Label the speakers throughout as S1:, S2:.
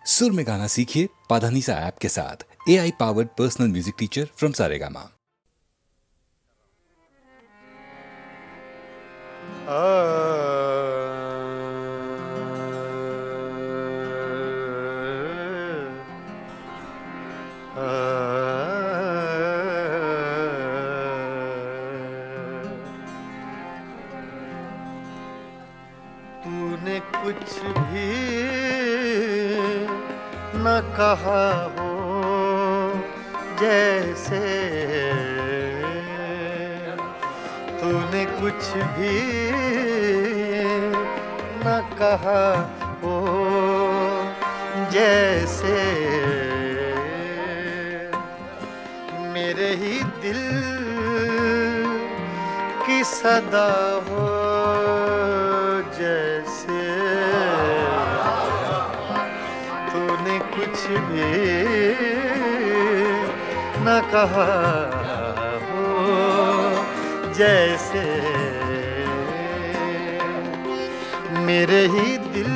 S1: सुर में गाना सीखिए पाधानीसा ऐप के साथ। AI powered personal music teacher from Saregama.
S2: तूने कुछ भी न कहा हो जैसे, तूने कुछ भी न कहा हो जैसे, मेरे ही दिल की सदा हो जैसे, तूने कुछ भी न कहा हो जैसे, मेरे ही दिल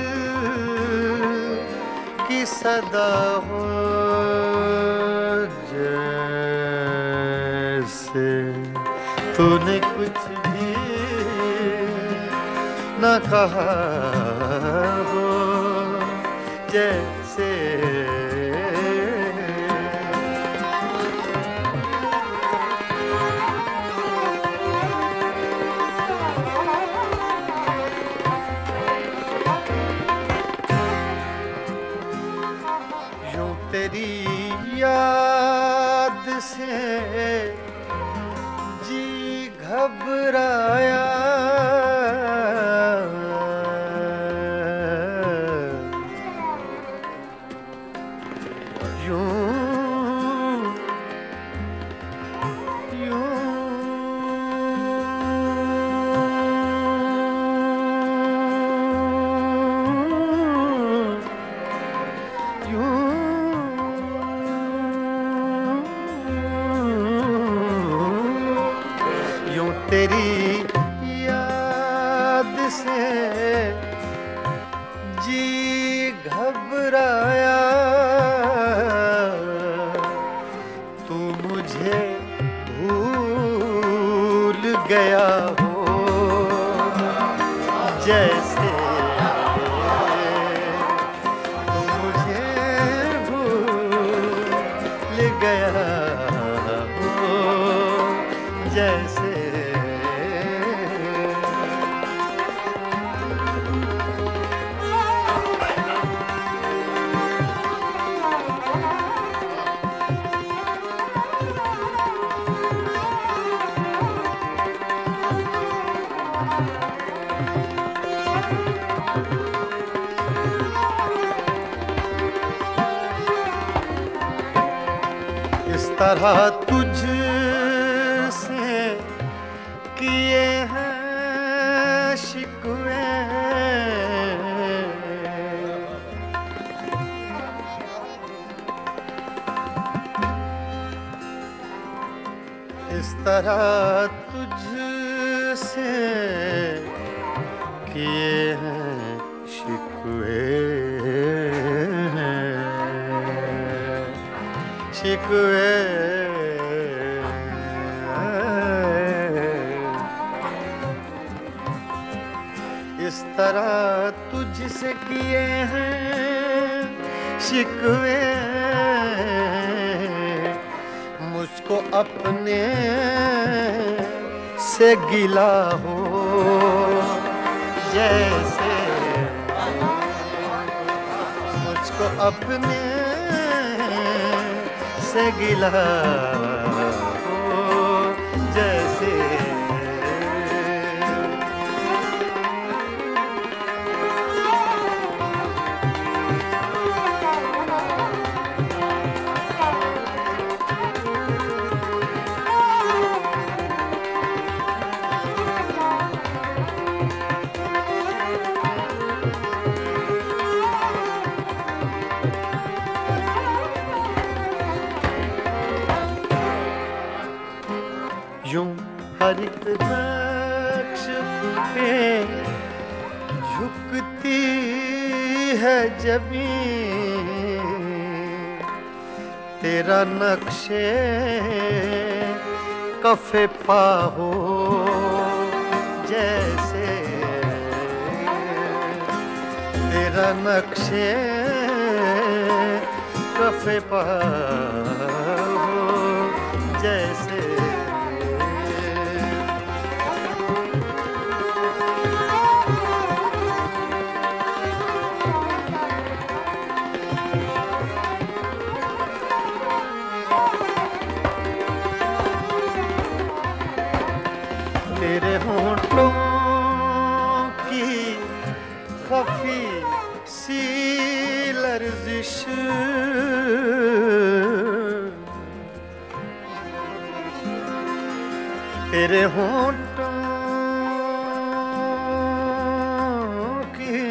S2: की सदा हो जैसे, तूने कुछ भी न कहा हो जैसे। यूं तेरी याद से जी घबराया, यूं तेरी याद से जी घबराया, तू मुझे भूल गया हो जैसे, तू मुझे भूल गया हो जैसे। इस तरह तुझसे किए हैं शिकवे, इस तरह तुझसे किए हैं शिकवे, शिकवे, इस तरह तुझसे किए हैं शिकवे, मुझको अपने से गिला हो जैसे, मुझको अपने से गिला हो जैसे। यूं हर एक नक्श पे झुकती है जमीन, तेरा नक्शे कफे पा हो जैसे, तेरा नक्शे कफे पा हो जैसे। तेरे होंठों की खफी सी लर्जिश, तेरे होंठों की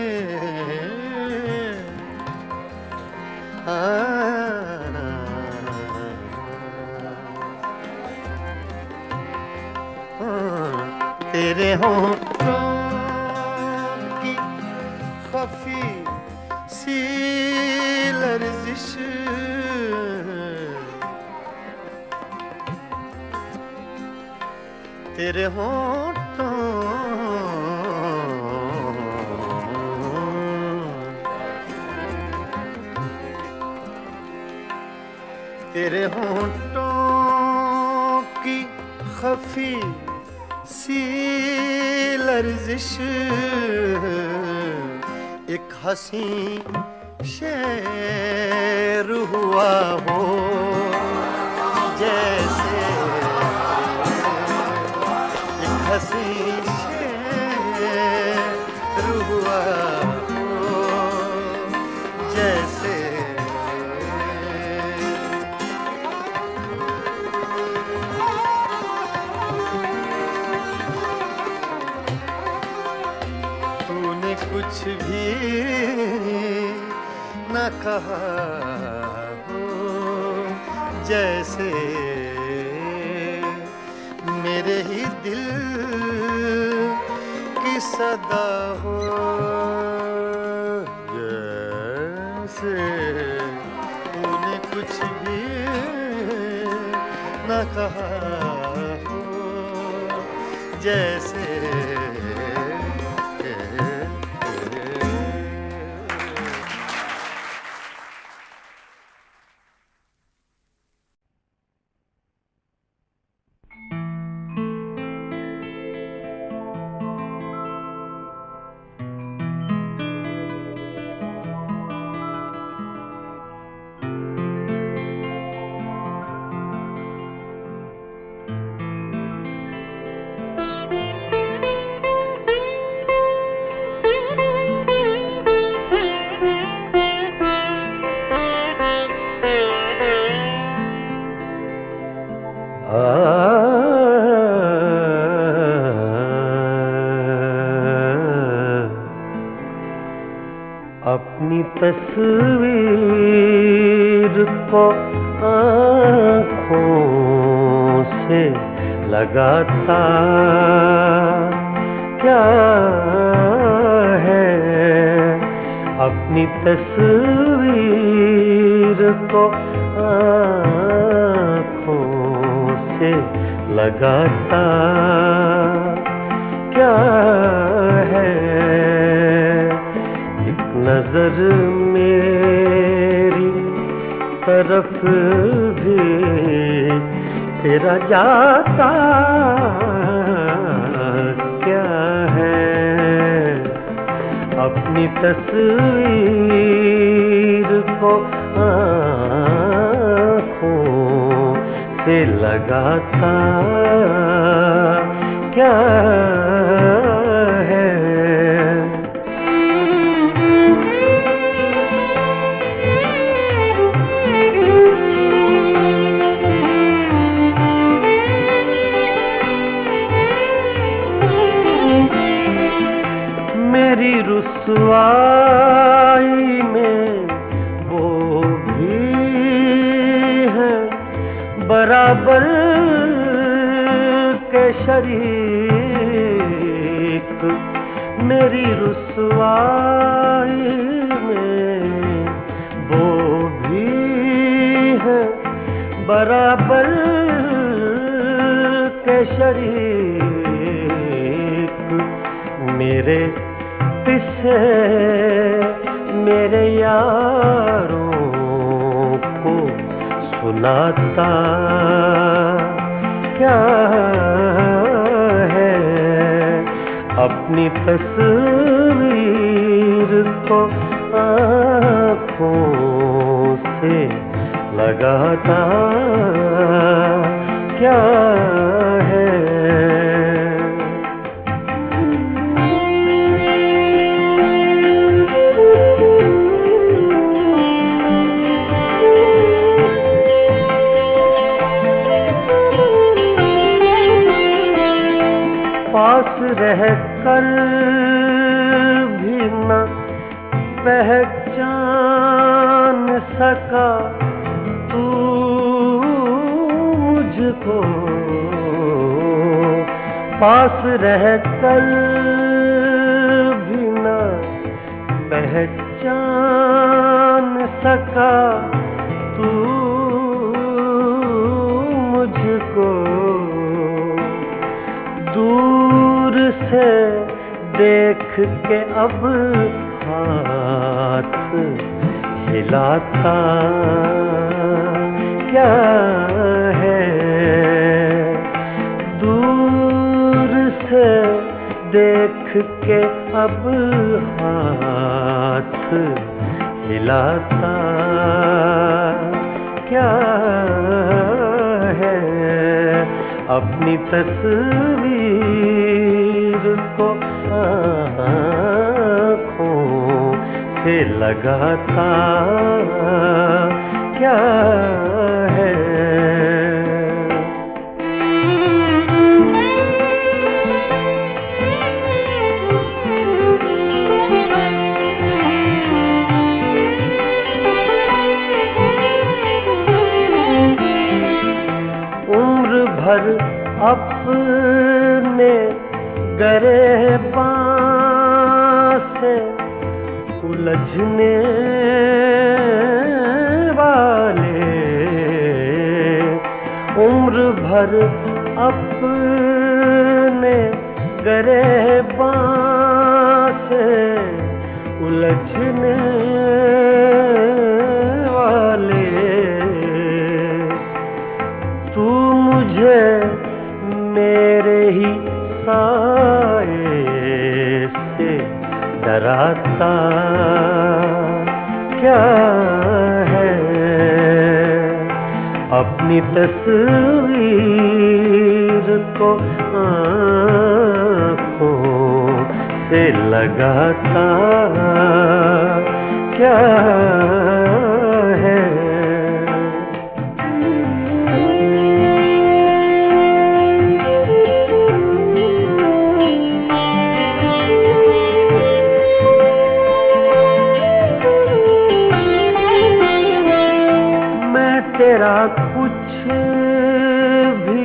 S2: तेरे होंठों की खफी सी लर्जिश, तेरे होंठों तेरे होंठों की खफी सी लर्जिश, एक हंसी शेर हुआ हो जैसे, एक हंसी शेर हुआ हो जैसे। तूने कुछ भी न कहा हो जैसे, मेरे ही दिल की सदा हो जैसे। तूने कुछ भी न कहा हो जैसे। अपनी तस्वीर को आँखों से लगाता क्या है, अपनी तस्वीर को आँखों से लगाता क्या है। एक नजर मेरी तरफ भी तेरा जाता क्या है, अपनी तस्वीर को आँखों से लगाता क्या है। मेरी रुसवाई में वो भी है बराबर के शरीक, मेरी रुसवाई में वो भी है बराबर के शरीक मेरे किस्से मेरे यारों को सुनाता क्या है, अपनी तस्वीर को आँखों से लगाता क्या है। पास रह कर भी न पहचान सका तू मुझको, पास रह कर भी न पहचान सका तू मुझको, दूर से देख के अब हाथ हिलाता क्या है, दूर से देख के अब हाथ हिलाता क्या है, अपनी तस्वीर को आँखों से लगाता क्या है। उम्र भर अपने गिरेबान से उलझने वाले, उम्र भर अपने गिरेबान से उलझने वाले, तू मुझे मेरे ही साए से डराता क्या है, अपनी तस्वीर को आँखों से लगाता क्या है। तेरा कुछ भी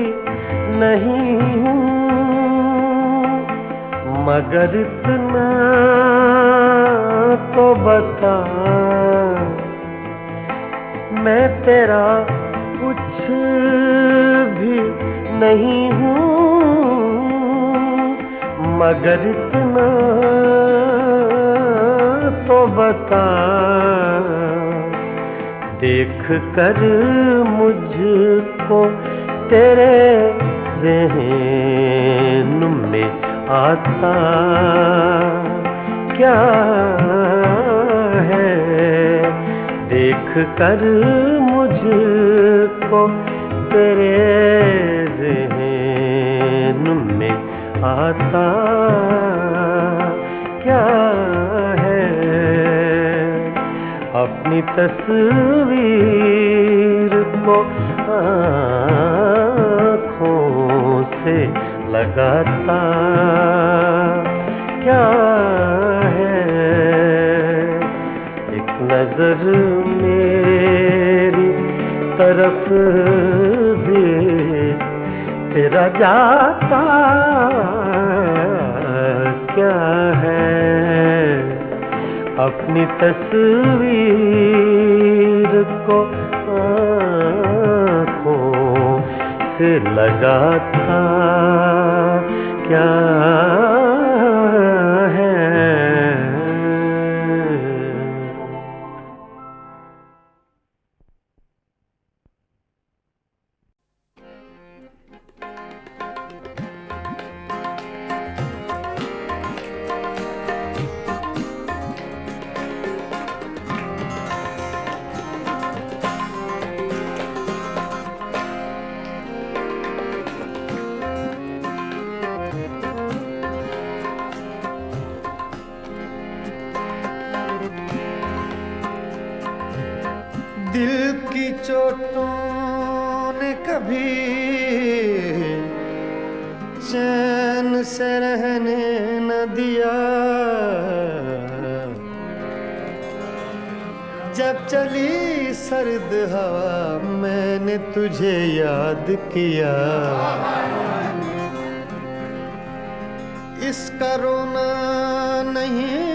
S2: नहीं हूँ मगर इतना तो बता, मैं तेरा कुछ भी नहीं हूँ मगर इतना तो बता, देख कर मुझको तेरे ज़हन में आता क्या है, देख कर मुझको तेरे ज़हन में आता क्या है, अपनी तस्वीर को आँखों से लगाता क्या है, एक नजर मेरी तरफ भी तेरा जाता क्या है, अपनी तस्वीर को लगा था क्या है। दिल की चोटों ने कभी चैन से रहने न दिया। जब चली सर्द हवा मैंने तुझे याद किया। इसका रोना नहीं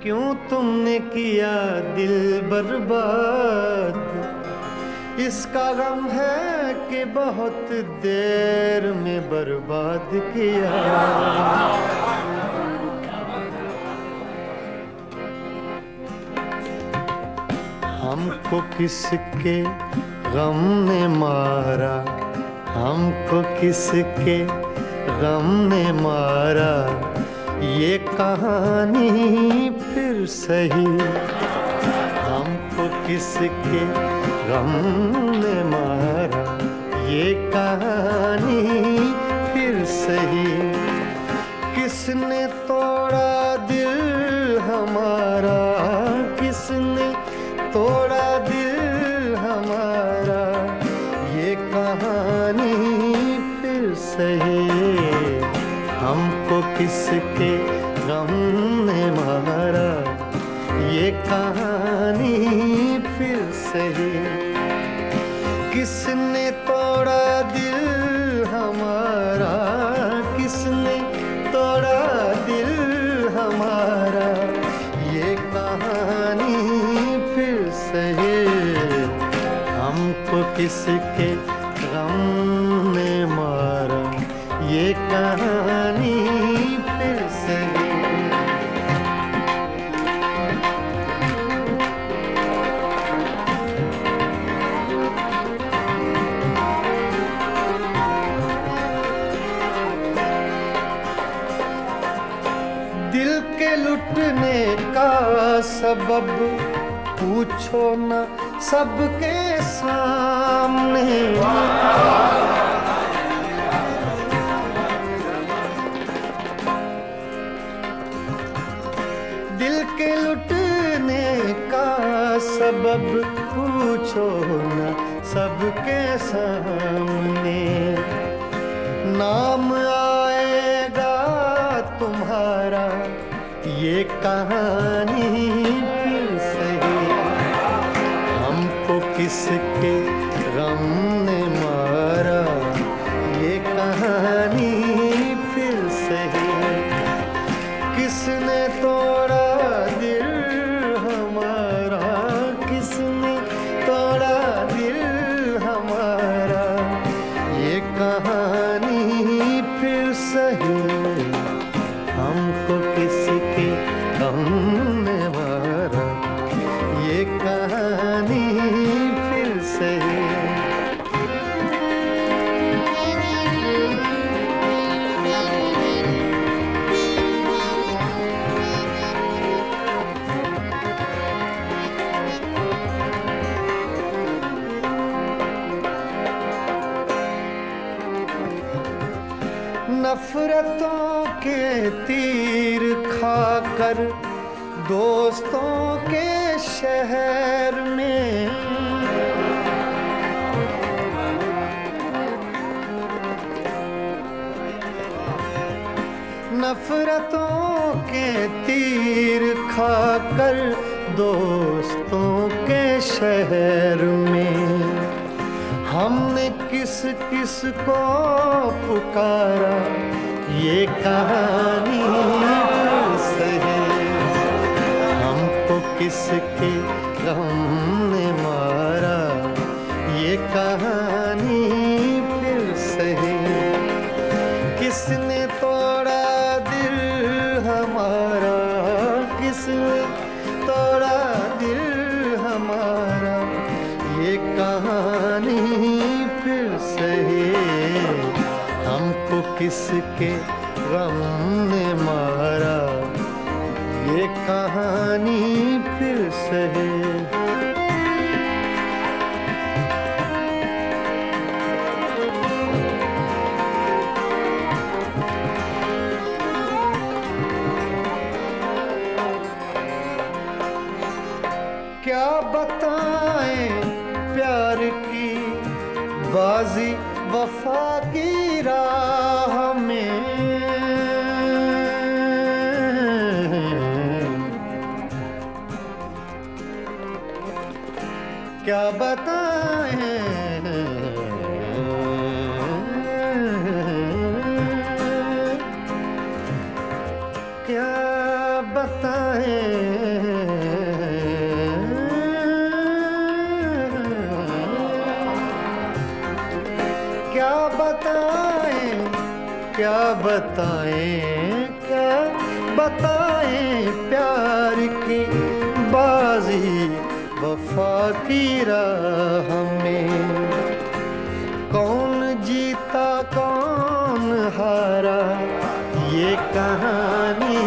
S2: क्यों तुमने किया दिल बर्बाद। इसका गम है कि बहुत देर में बर्बाद किया। हमको किसके गम ने मारा, हमको किसके गम ने मारा। ये कहानी फिर सही, हमको किसके गम ने मारा। ये कहानी फिर सही, किसने तोड़ा दिल हमारा, किसने तोड़ा दिल हमारा। ये कहानी फिर सही, हमको किसके गम ने मारा। ये कहानी फिर सही, किसने तोड़ा दिल हमारा, किसने तोड़ा दिल हमारा। ये कहानी फिर सही, हमको किसके गम ने मारा। ये कहानी फिर सही। दिल के लुटने का सबब पूछो न सबके सामने। दिल के लुटने का सबब पूछो न सबके सामने। नाम आएगा तुम्हारा, ये कहानी फिर सही। हमको किसके गम ने मारा। ये कहानी फिर सही, किसने तोड़ा दिल हमारा, किसने तोड़ा दिल हमारा। ये कहानी फिर सही, हमको किसके गम ने मारा। ये कहानी फिर सही। नफरतों के तीर खाकर दोस्तों के शहर में। नफरतों के तीर खाकर दोस्तों के शहर में। हमने किस किस को पुकारा। ये कहानी सही, हमको किसके गम ने मारा। ये कहानी किसने तोड़ा दिल हमारा, किसने तोड़ा दिल हमारा, ये कहानी फिर सही, हमको किसके गम ने मारा, ये कहानी फिर सही। क्या बताएं प्यार की बाजी वफा की राह में, क्या बताएं, क्या बताएं, क्या बताएं, क्या बताएं, क्या बताएं प्यार की बाजी वफा की राह में, कौन जीता कौन हारा, ये कहानी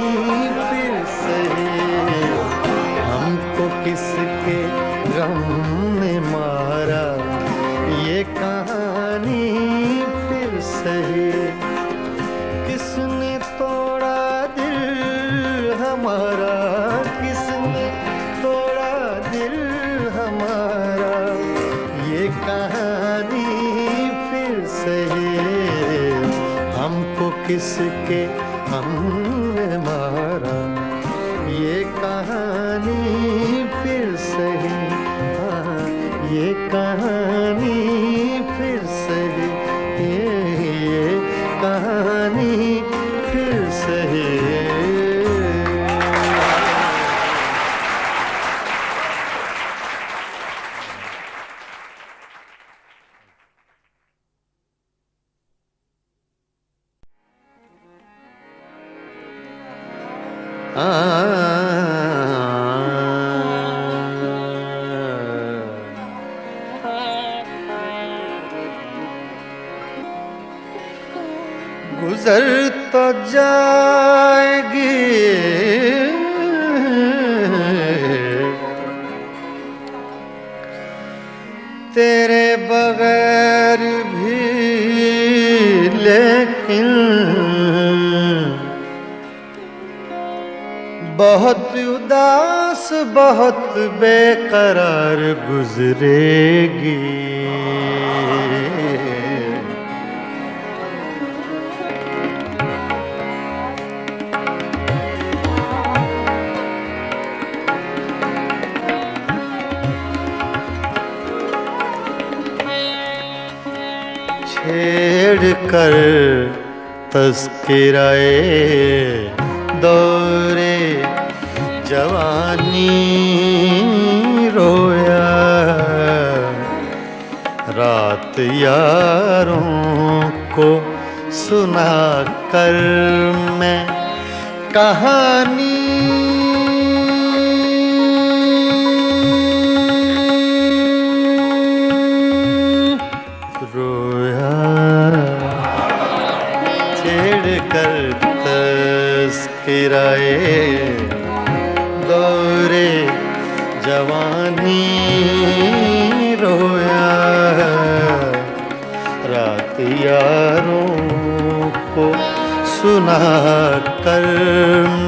S2: फिर सही, हमको किसके गम ने मारा, ये कहानी फिर सही। किसने तोड़ा दिल हमारा, किसने तोड़ा दिल हमारा, ये कहानी फिर सही, हमको किसके हमने मारा, ये कहानी फिर सही, हाँ ये कहानी फिर सही, ये कहानी फिर सही। गुजर तो जाएगी तेरे बगैर भी, लेकिन बहुत उदास बहुत बेकरार गुजरेगी। छेड़ कर तज़किराए दौरे जवानी रोया, रात यारों को सुना कर मैं कहानी, रोया छेड़ कर तज़किराए दौरे जवानी रोया, रात यारों को सुना कर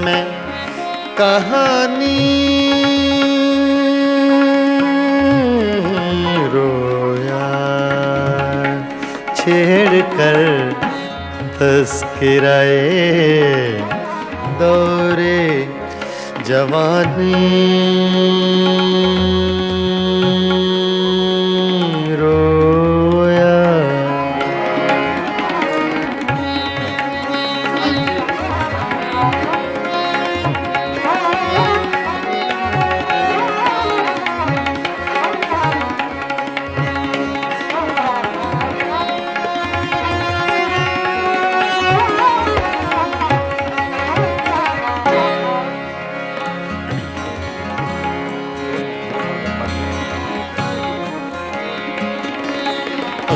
S2: मैं कहानी, रोया छेड़ कर तज़किराए दौरे जवानी रोया।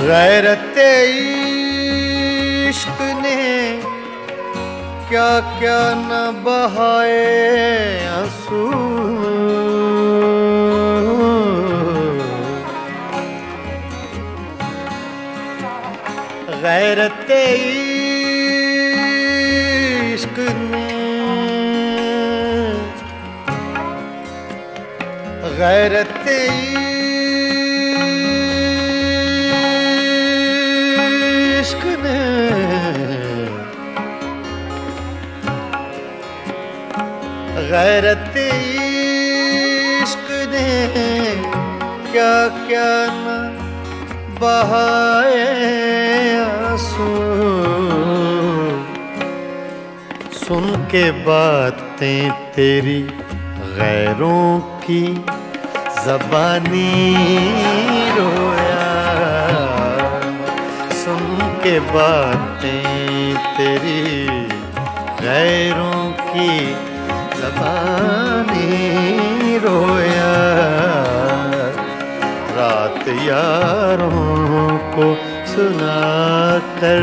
S2: गैरते इश्क ने क्या क्या न बहाए आंसू, गैरते इश्क ने, गैरते इश्क ने गैरते इश्क ने क्या क्या न बहाए आंसू। सुन के बातें तेरी गैरों की ज़बानी रोया, सुन के बातें तेरी गैरों की ज़बानी रोया। रात यारों को सुना कर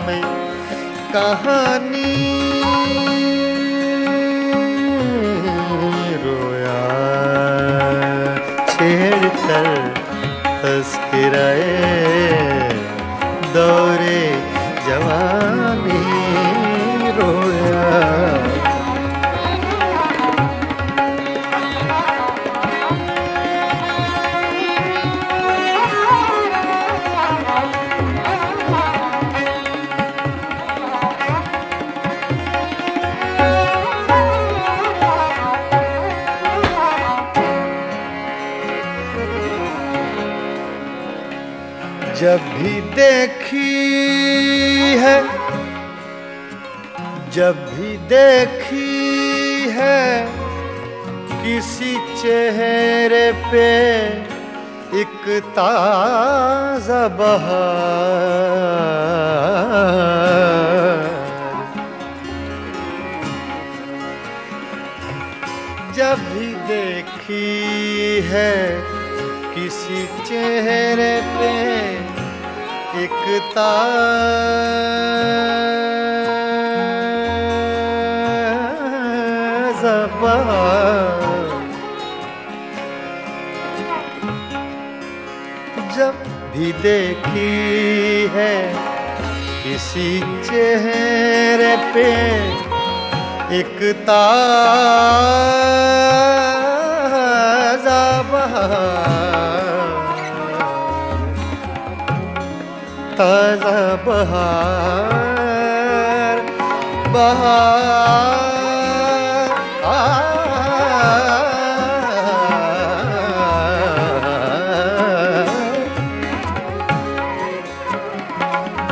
S2: मैं कहानी रोया, छेड़ कर तज़किराए दौरे जवानी रोया। जब भी देखी है, जब भी देखी है किसी चेहरे पे एक ताज़ा बहार, जब भी देखी है किसी चेहरे पे एक ताज़ा बहार, जब भी देखी है किसी चेहरे पे एक ताज़ा बहार, ताज़ा बहार, बहार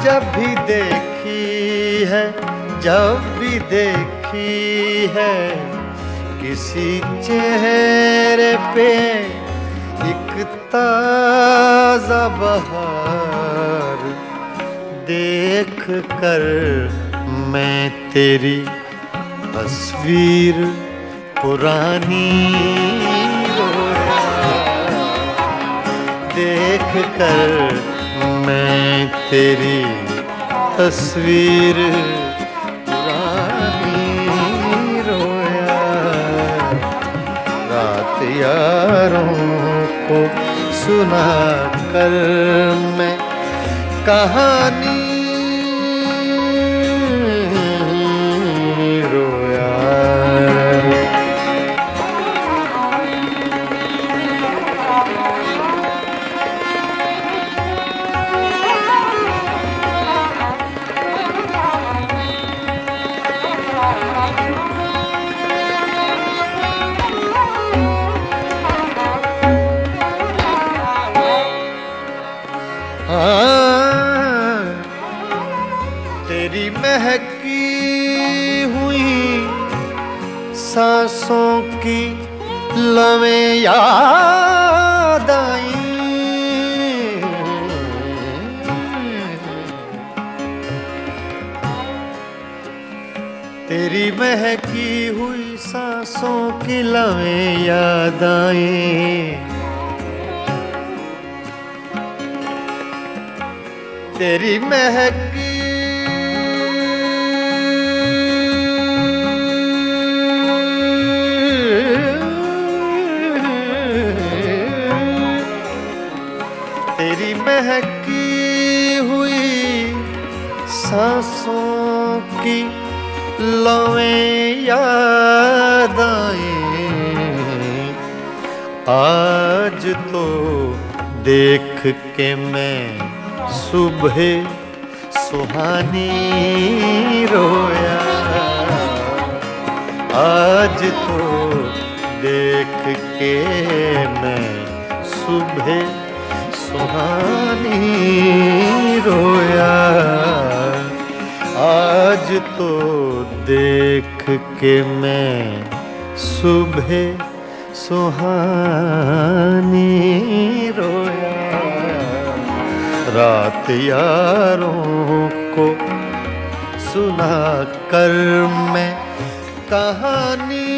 S2: जब भी देखी है, जब भी देखी है किसी चेहरे पे एक ताज़ा बहार, देख कर मैं तेरी तस्वीर पुरानी रोया, देख कर मैं तेरी तस्वीर पुरानी रोया। रात यारों को सुना कर मैं कहानी रोया। तेरी महकी हुई सांसों की लवें याद आई, तेरी महकी हुई सांसों की लवें याद आई। तेरी महकी तेरी महकी हुई सांसों की लौएं याद आए आज तो देख के मैं सुबह सुहानी रोया आज तो देख के मैं सुबह सुहानी रोया आज तो देख के मैं सुबह सुहानी रोया रात यारों को सुना कर मैं कहानी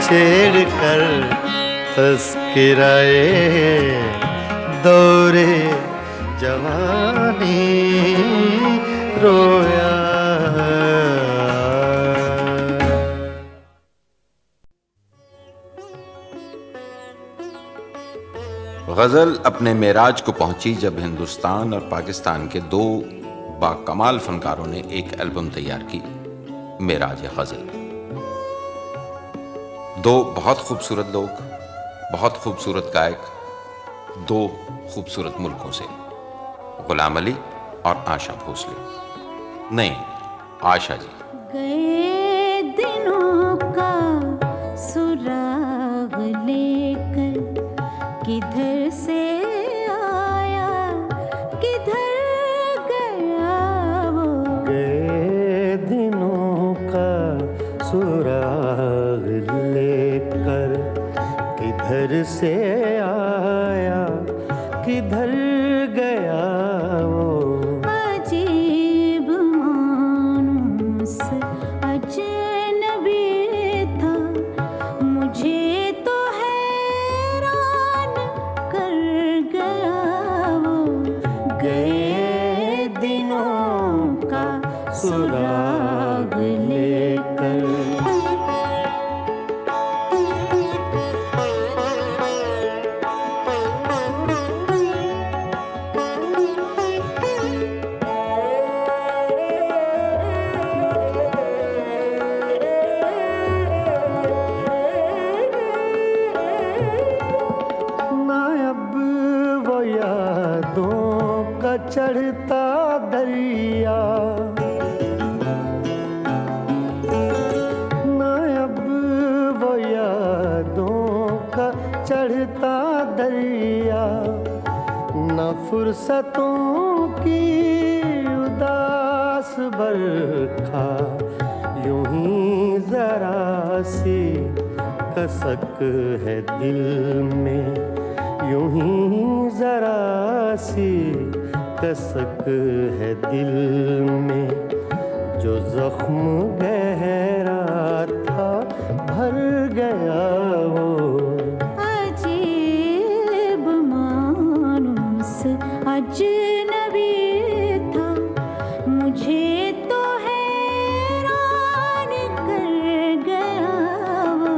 S2: छेड़ कर तस्किराए दौरे जवानी रोया।
S3: गज़ल अपने मेराज को पहुंची जब हिंदुस्तान और पाकिस्तान के दो बाकमाल फनकारों ने एक एल्बम तैयार की, मेराज गज़ल। दो बहुत खूबसूरत लोग, बहुत खूबसूरत गायक, दो खूबसूरत मुल्कों से, गुलाम अली और आशा भोसले। नहीं, आशा जी।
S4: गए दिनों का सुराग लेकर किधर से आया किधर गया वो।
S2: गए दिनों का सुराग लेकर किधर से आया किधर गया वो।
S4: अजीब मानूस अजनबी था मुझे तो हैरान कर गया वो।
S2: गए दिनों का सुराग लेकर। चढ़ता दरिया ना अब वो यादों का चढ़ता दरिया न फुर्सतों की उदास बरखा यूं ही जरा सी कसक है दिल में यूं ही जरा सी कसक है दिल में जो जख्म गहरा था भर गया वो।
S4: अजीब मानूस अजनबी था मुझे तो हैरान कर गया वो।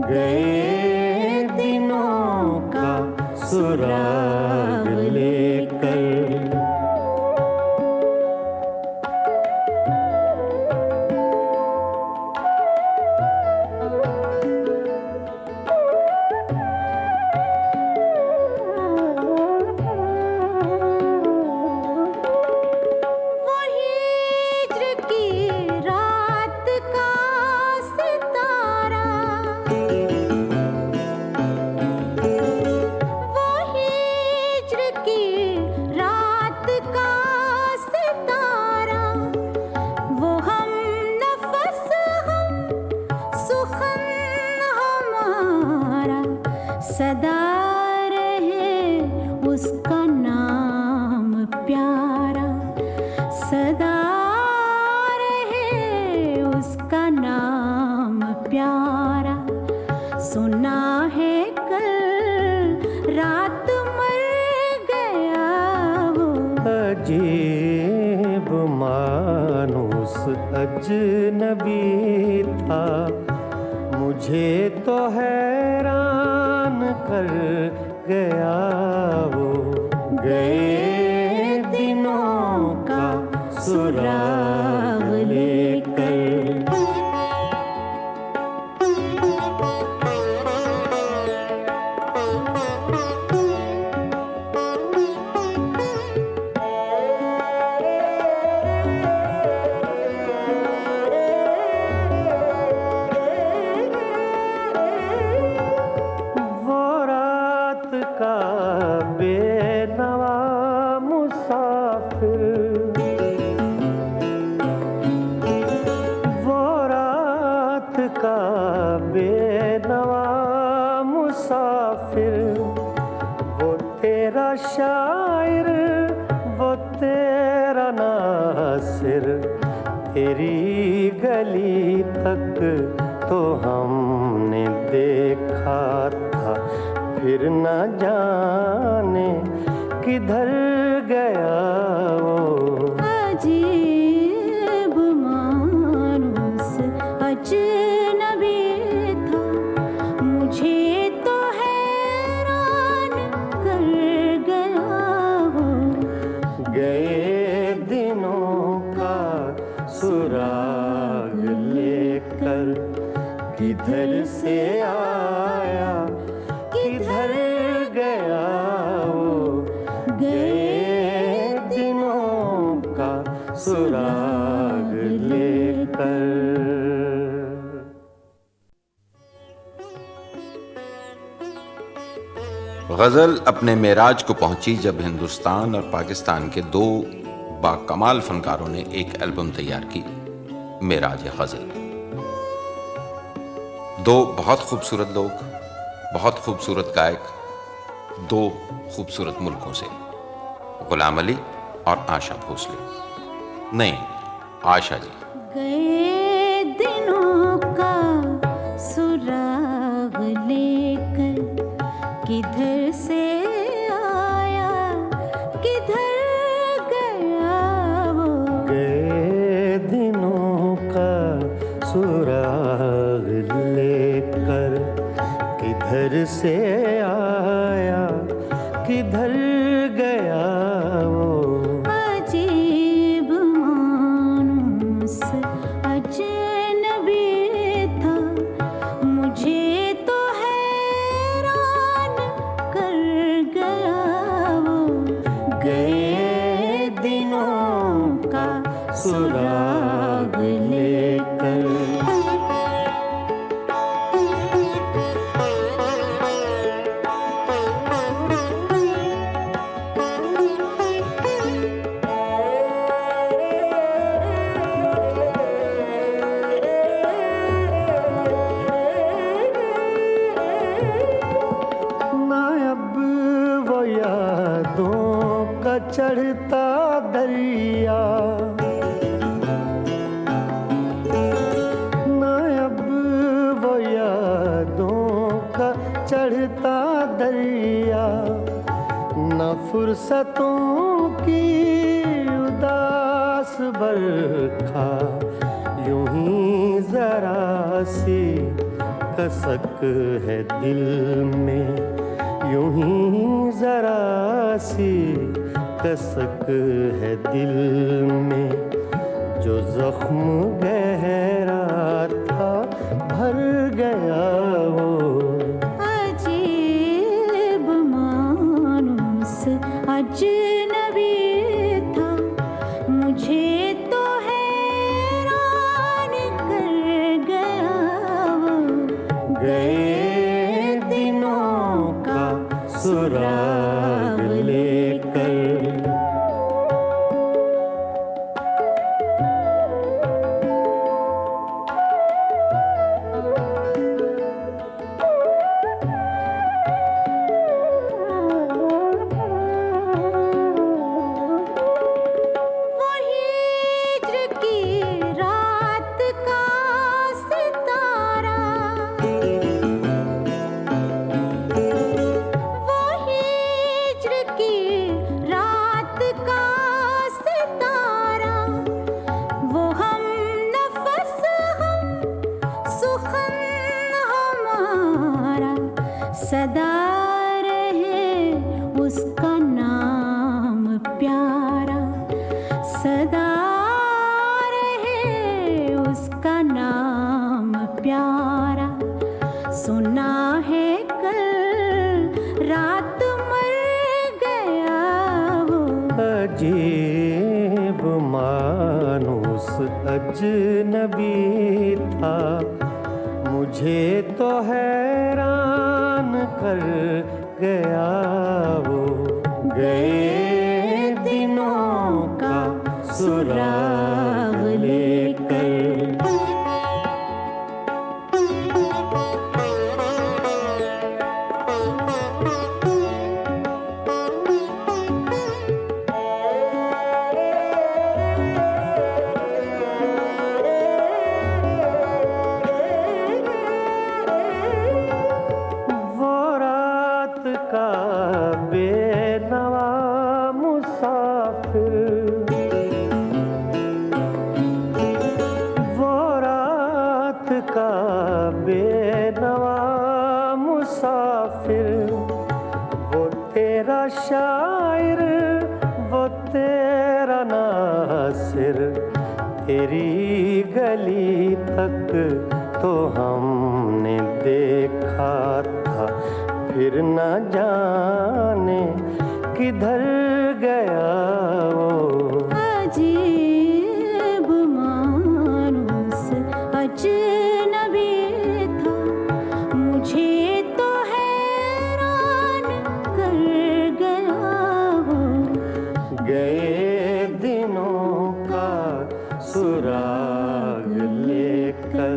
S2: गए दिनों का सुराग लेकर। अजीब मानुस अजनबी था, मुझे तो हैरान कर गया वो। गए दिनों का सुराग लेकर। वो रात का बेनवा मुसाफिर, वो रात का बेनवा मुसाफिर, वो तेरा शायर, वो तेरा नासिर, तेरी गली तक तो हमने देखा था, फिर न जाने किधर गया वो।
S4: अजीब मानुस अजनबी था, मुझे तो हैरान कर गया वो।
S2: गए दिनों का सुराग लेकर, किधर से आया किधर गया वो। गए दिनों का सुराग लेकर।
S3: गज़ल अपने मेराज को पहुंची जब हिंदुस्तान और पाकिस्तान के दो बाकमाल फनकारों ने एक एल्बम तैयार की, मेराज गज़ल। दो बहुत खूबसूरत लोग, बहुत खूबसूरत गायक, दो खूबसूरत मुल्कों से, गुलाम अली और आशा भोसले। नहीं, आशा जी।
S4: गए दिनों का सुराग लेकर, किधर से आया किधर गया वो।
S2: गए दिनों का सुराग लेकर, किधर से आया किधर गया वो।
S4: अजीब मानुस अजनबी था, मुझे तो हैरान कर गया वो।
S2: गए दिनों का सुराग लेकर। नायब वो यादों का चढ़ता दरिया, नायब वो यादों का चढ़ता दरिया, न फुर्सतों की उदास बरखा, यूं ही जरा सी कसक है दिल में, यूं ही जरा सी कसक है दिल में, जो जख्म गहरा था भर गया वो।
S4: अजीब मानुस अजनबी था, मुझे तो हैरान कर गया वो।
S2: गए दिनों का सुराग लेकर।
S4: वही
S2: अजीब मानुस अजनबी था, मुझे तो हैरान कर गया वो। गए दिनों का सुराग लेकर। शायर वो तेरा नासिर, तेरी गली तक तो हमने देखा था, फिर न जाने किधर गया वो।
S4: अजीब मानुस अजनबी था, मुझे तो हैरान कर गया वो।
S2: गए दिनों का सुराग लेकर,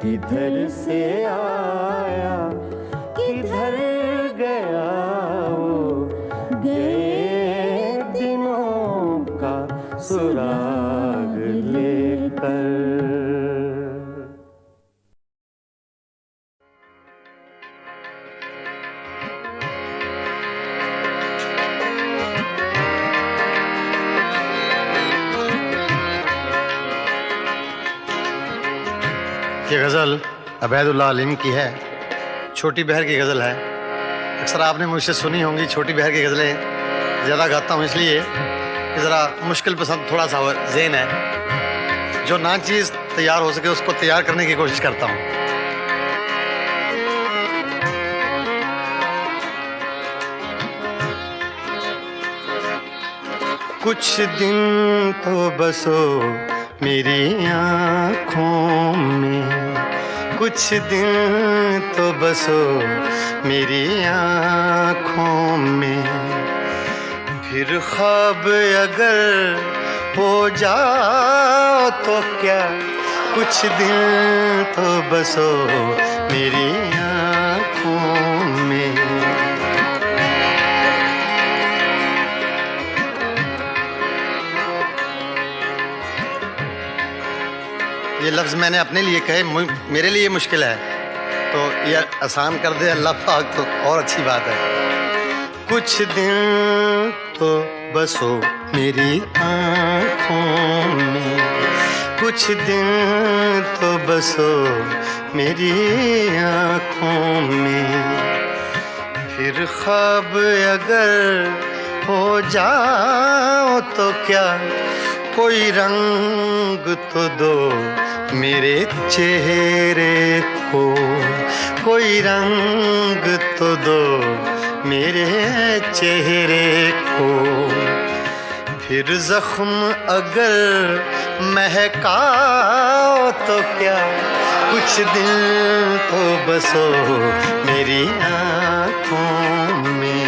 S2: किधर से आया किधर गया वो। गए दिनों का सुराग लेकर।
S5: ये गज़ल अबैदुल्लाह अलीम की है, छोटी बहर की गज़ल है। अक्सर आपने मुझसे सुनी होंगी, छोटी बहर की गज़लें ज़्यादा गाता हूँ इसलिए कि ज़रा मुश्किल पसंद थोड़ा सा ज़हन है, जो ना चीज़ तैयार हो सके उसको तैयार करने की कोशिश करता हूँ। कुछ दिन तो बसो मेरी आँखों में, कुछ दिन तो बसो मेरी आँखों में, फिर ख्वाब अगर हो जाओ तो क्या, कुछ दिन तो बसो मेरी आँखों में। ये लफ्ज़ मैंने अपने लिए कहे, मेरे लिए मुश्किल है, तो ये आसान कर दे अल्लाह पाक तो और अच्छी बात है। कुछ दिन तो बसो मेरी आँखों में, कुछ दिन तो बसो मेरी आँखों में, फिर ख्वाब अगर हो जाओ तो क्या, कोई रंग तो दो मेरे चेहरे को, कोई रंग तो दो मेरे चेहरे को, फिर जख्म अगर महकाओ तो क्या, कुछ दिन तो बसो मेरी आँखों में।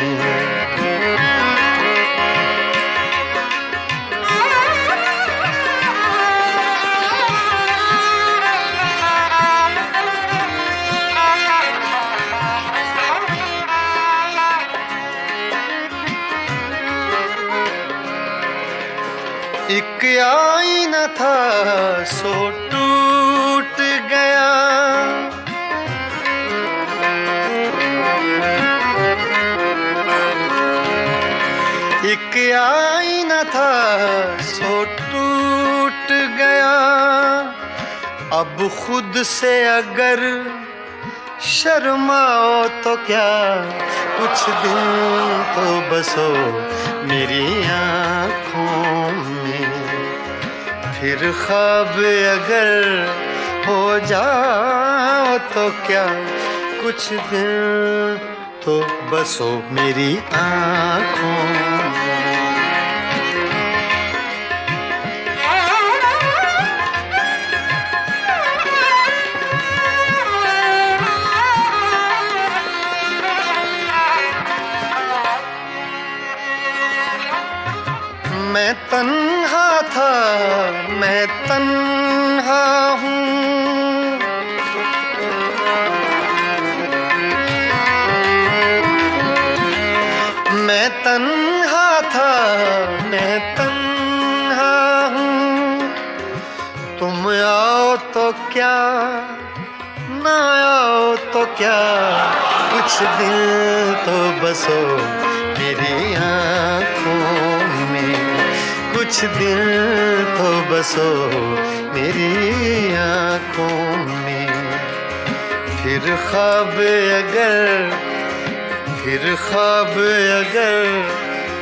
S5: एक आईना था सो टूट गया, एक आईना था सो टूट गया, अब खुद से अगर शर्माओ तो क्या, कुछ दिन तो बसो मेरी आँखों में, फिर ख्वाब अगर हो जाओ तो क्या, कुछ दिन तो बसो मेरी आँखों में। मैं तन्हा था, मैं तन्हा हूँ। मैं तन्हा था, मैं तन्हा हूँ। तुम आओ तो क्या, ना आओ तो क्या, कुछ दिल तो बसो मेरी आँखों में, कुछ दिल तो बसो मेरी आँखों में। फिर ख्वाब अगर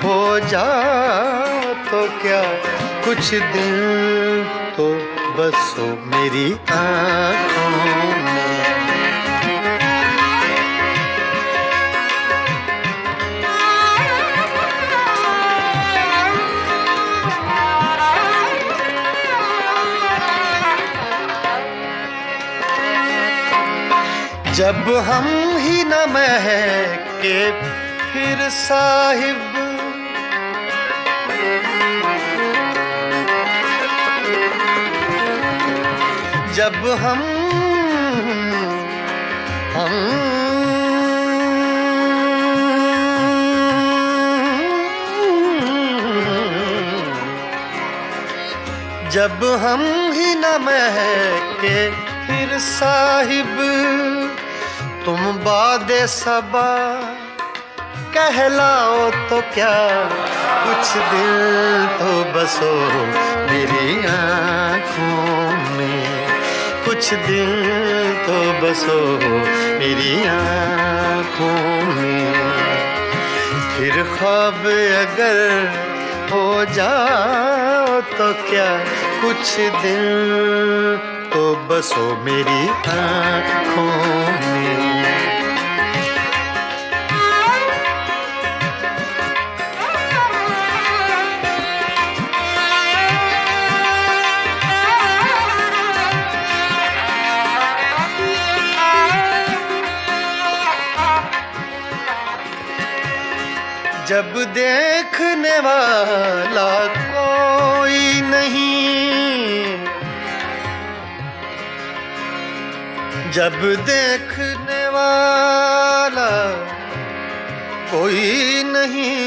S5: हो जाओ तो क्या, कुछ दिल तो बसो मेरी आँखों में। जब हम ही न महके फिर साहिब, जब हम जब हम ही न महके फिर साहिब, तुम बादे सबा कहलाओ तो क्या, कुछ दिल तो बसो मेरी आँखों में, कुछ दिल तो बसो मेरी आँखों में। फिर ख्वाब अगर हो जाओ तो क्या, कुछ दिल तो बसो मेरी आँखों में। जब देखने वाला कोई नहीं, जब देखने वाला कोई नहीं,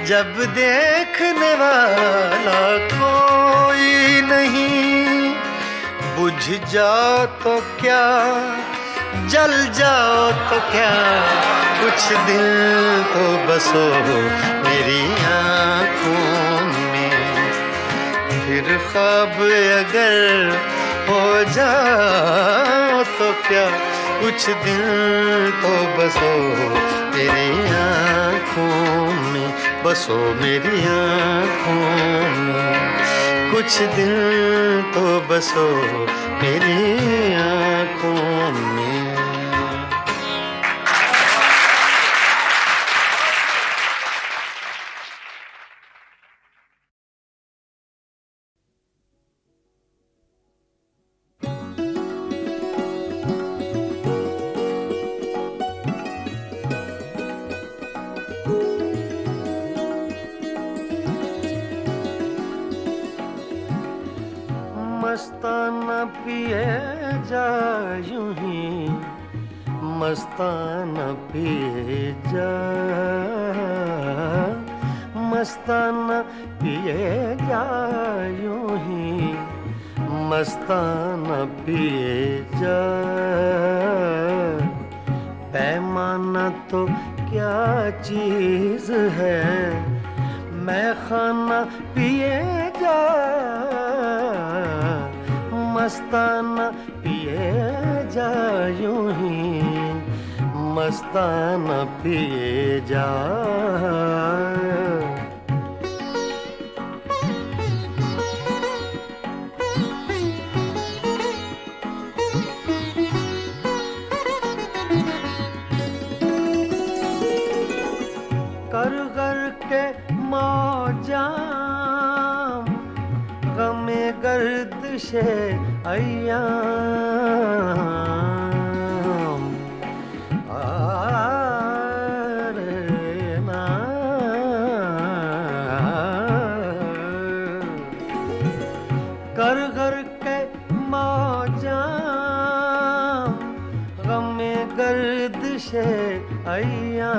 S5: जब देखने वाला कोई नहीं, बुझ जाओ तो क्या, जल जाओ तो क्या, कुछ दिल तो बसो मेरी आँखों में। फिर ख्वाब अगर हो जाओ तो क्या, कुछ दिल तो बसो मेरी आँखों में, बसो मेरी आँखों में। कुछ दिल तो बसो मेरी आँखों में। मस्ताना पिए जा यूं ही, मस्ताना पिए जा, मस्ताना पिए जा यूं ही, मस्ताना पिए जा। पैमाना तो क्या चीज़ है, मैं खाना पिए जा, मस्ताना पिए जा यूं ही, मस्ताना पिए जा। कर कर के मौजां गमे गर्दिशे अय्याम,
S2: में गर्दिशे अय्याम।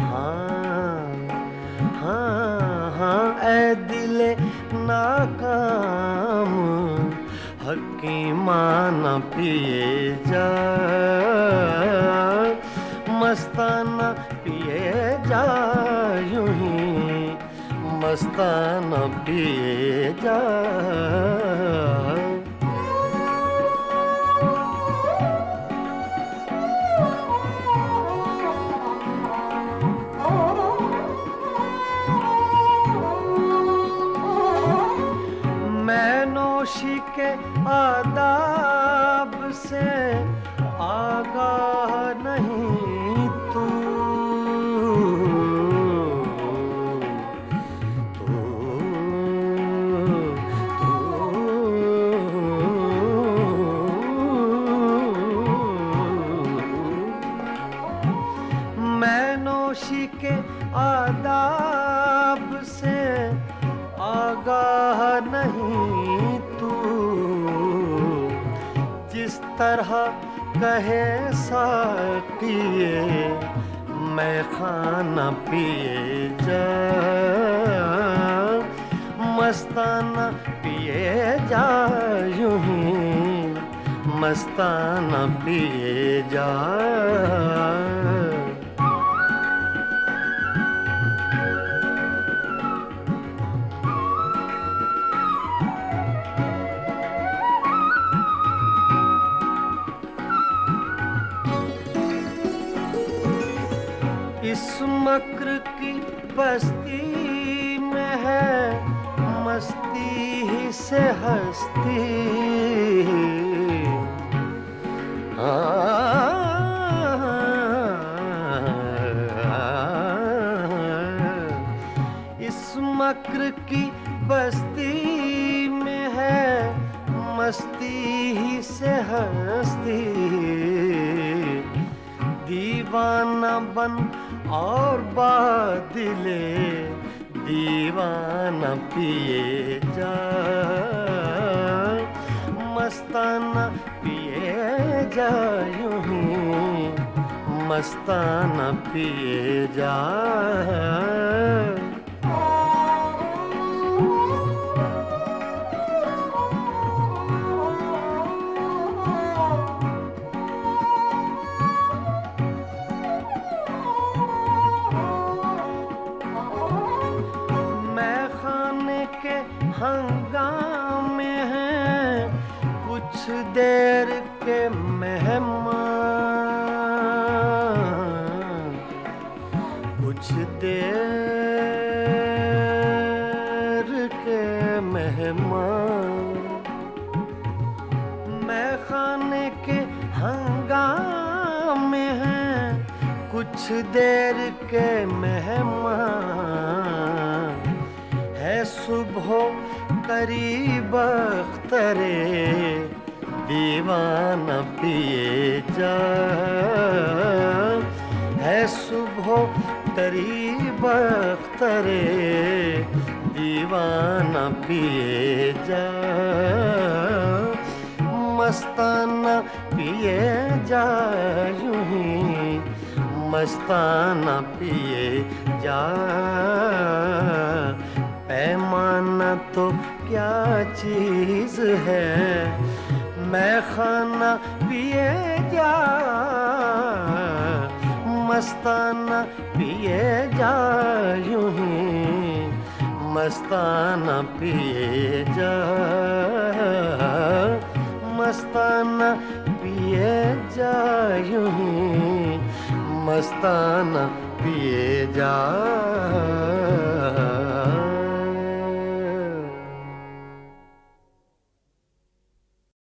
S2: हाँ हाँ हाँ ऐ दिले नाकाम, हकीमाना पिए जा, मस्ताना पिए जा, यूं ही मस्ताना पिए जा। मैं नोशी के आदाब से आगाह नहीं, तू मैं नोशी के आदाब से आगाह नहीं, तू जिस तरह कहे साकिए मैं खाना पिए जा, मस्ताना पिए जा, यूं ही मस्ताना पिए जा। इस मक्र की बस्ती में है मस्ती ही से हस्ती। इस मक्र की बस्ती में है मस्ती ही से हस्ती। दीवाना बन और बादिले दीवाना पिए जा, मस्ताना पिए जा, यूं ही मस्ताना पिए जा। के हंगामे हैं कुछ देर के मेहमान, कुछ देर के मेहमान। मैं खाने के हंगामे हैं कुछ देर के मेहमान। है सुबह करीब अख्तरे दीवाना पिए जा, है सुबह करीब अख्तरे दीवाना पिए जा, मस्ताना पिए जा, यूं ही मस्ताना पिए जा। पैमाना तो क्या चीज है, मैं खाना पिए जा, मस्ताना पिए जा, यूं ही मस्ताना पिए जा, मस्ताना पिए जा, यूं ही मस्ताना पिए जा।